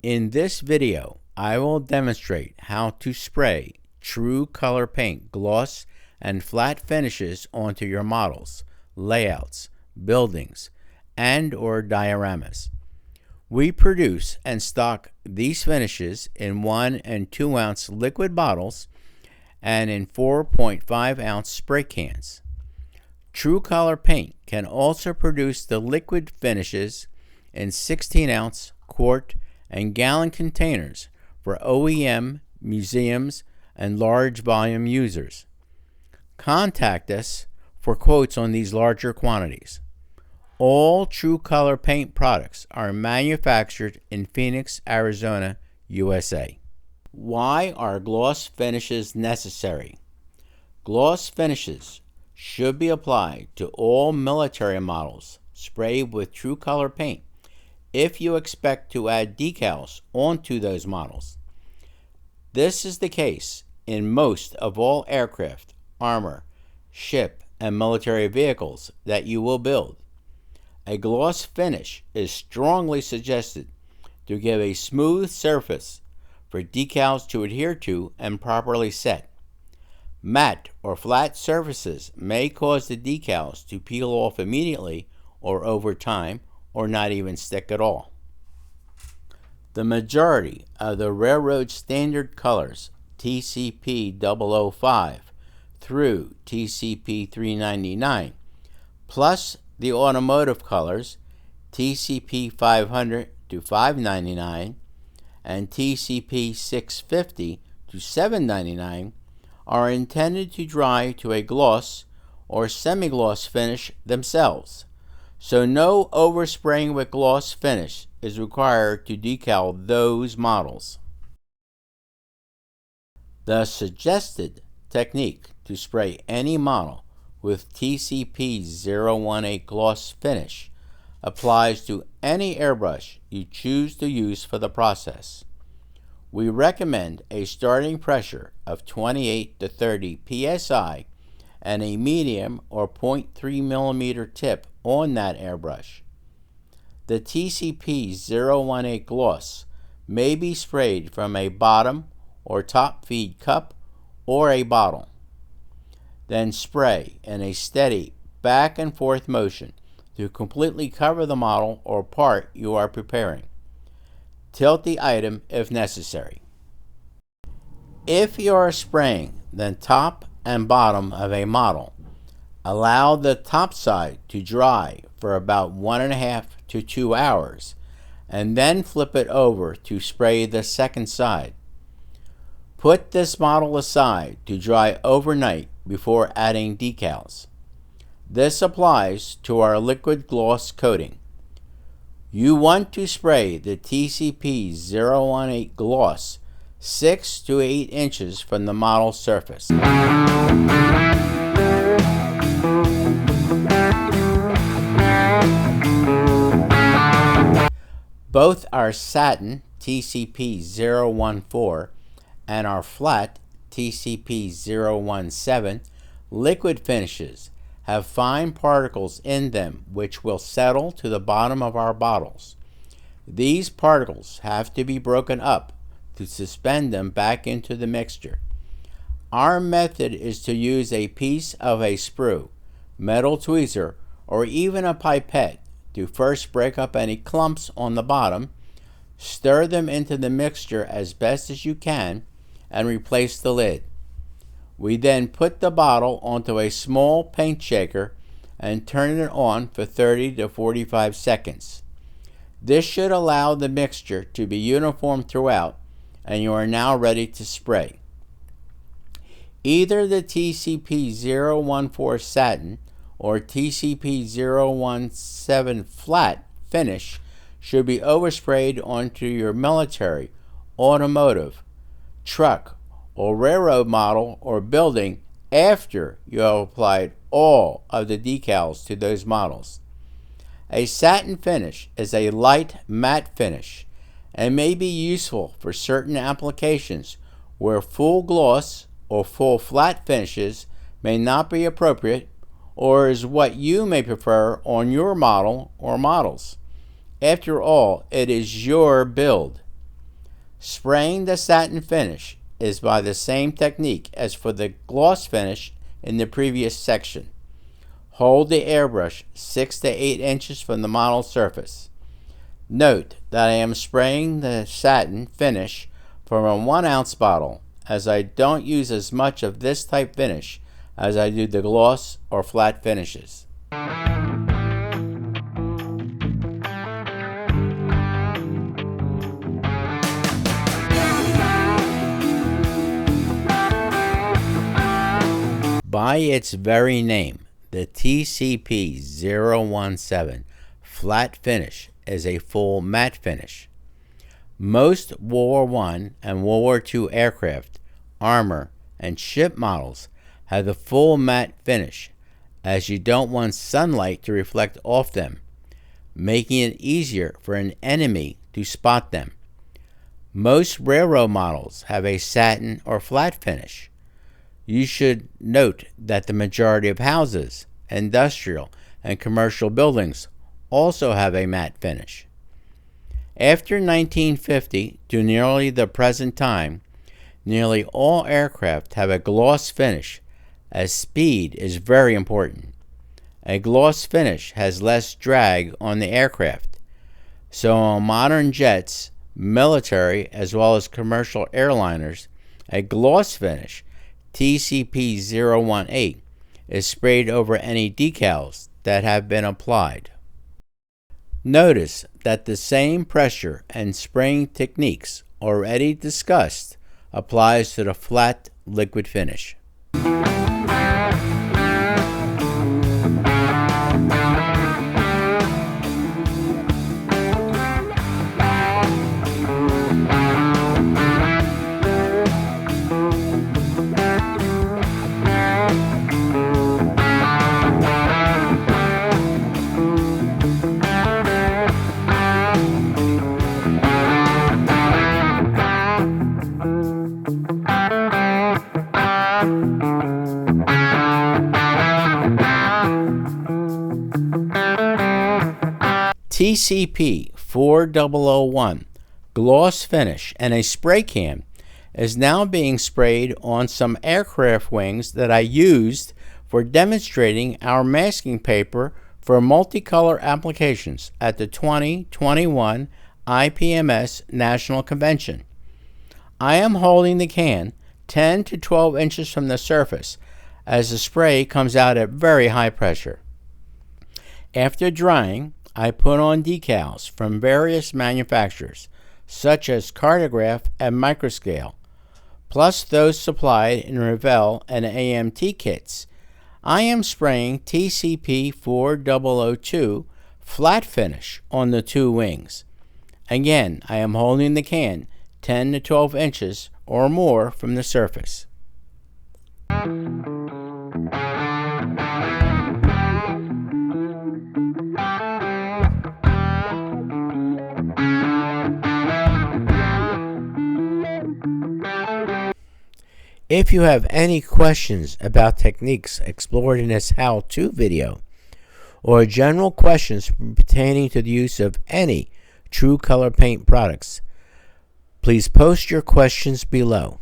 In this video, I will demonstrate how to spray Tru-Color paint gloss and flat finishes onto your models, layouts, buildings, and/or dioramas. We produce and stock these finishes in 1 and 2 ounce liquid bottles and in 4.5 ounce spray cans. Tru-Color paint can also produce the liquid finishes in 16 ounce, quart, and gallon containers for OEM, museums, and large volume users. Contact us for quotes on these larger quantities. All Tru-Color paint products are manufactured in Phoenix, Arizona, USA. Why are gloss finishes necessary? Gloss finishes should be applied to all military models sprayed with Tru-Color paint if you expect to add decals onto those models. This is the case in most of all aircraft, armor, ship, and military vehicles that you will build. A gloss finish is strongly suggested to give a smooth surface for decals to adhere to and properly set. Matte or flat surfaces may cause the decals to peel off immediately or over time, or not even stick at all. The majority of the railroad standard colors TCP 005 through TCP 399, plus the automotive colors TCP 500 to 599 and TCP 650 to 799 are intended to dry to a gloss or semi-gloss finish themselves, so no overspraying with gloss finish is required to decal those models. The suggested technique to spray any model with TCP 018 gloss finish applies to any airbrush you choose to use for the process. We recommend a starting pressure of 28 to 30 psi and a medium or 0.3 millimeter tip on that airbrush. The TCP 018 gloss may be sprayed from a bottom or top feed cup or a bottle. Then spray in a steady back and forth motion to completely cover the model or part you are preparing. Tilt the item if necessary. If you are spraying the top and bottom of a model, allow the top side to dry for about 1.5 to 2 hours and then flip it over to spray the second side. Put this model aside to dry overnight before adding decals. This applies to our liquid gloss coating. You want to spray the TCP 018 gloss 6 to 8 inches from the model surface. Both our Satin TCP 014 and our flat TCP 017 liquid finishes have fine particles in them which will settle to the bottom of our bottles. These particles have to be broken up to suspend them back into the mixture. Our method is to use a piece of a sprue, metal tweezer, or even a pipette to first break up any clumps on the bottom, stir them into the mixture as best as you can, and replace the lid. We then put the bottle onto a small paint shaker and turn it on for 30 to 45 seconds. This should allow the mixture to be uniform throughout, and you are now ready to spray. Either the TCP 014 Satin or TCP 017 flat finish should be oversprayed onto your military, automotive, truck, or railroad model or building after you have applied all of the decals to those models. A satin finish is a light matte finish and may be useful for certain applications where full gloss or full flat finishes may not be appropriate, or is what you may prefer on your model or models. After all, it is your build. Spraying the satin finish is by the same technique as for the gloss finish in the previous section. Hold the airbrush 6 to 8 inches from the model surface. Note that I am spraying the satin finish from a 1 ounce bottle, as I don't use as much of this type finish as I do the gloss or flat finishes. By its very name, the TCP-017 flat finish is a full matte finish. Most World War I and World War II aircraft, armor, and ship models have the full matte finish, as you don't want sunlight to reflect off them, making it easier for an enemy to spot them. Most railroad models have a satin or flat finish. You should note that the majority of houses, industrial, and commercial buildings also have a matte finish. After 1950 to nearly the present time, nearly all aircraft have a gloss finish, as speed is very important. A gloss finish has less drag on the aircraft, so on modern jets, military, as well as commercial airliners, a gloss finish TCP-018 is sprayed over any decals that have been applied. Notice that the same pressure and spraying techniques already discussed applies to the flat liquid finish. TCP-4001 gloss finish and a spray can is now being sprayed on some aircraft wings that I used for demonstrating our masking paper for multicolor applications at the 2021 IPMS National Convention. I am holding the can 10 to 12 inches from the surface as the spray comes out at very high pressure. After drying, I put on decals from various manufacturers, such as Cartograph and Microscale, plus those supplied in Revell and AMT kits. I am spraying TCP-4002 flat finish on the two wings. Again, I am holding the can 10 to 12 inches or more from the surface. If you have any questions about techniques explored in this how-to video, or general questions pertaining to the use of any Tru-Color paint products, please post your questions below.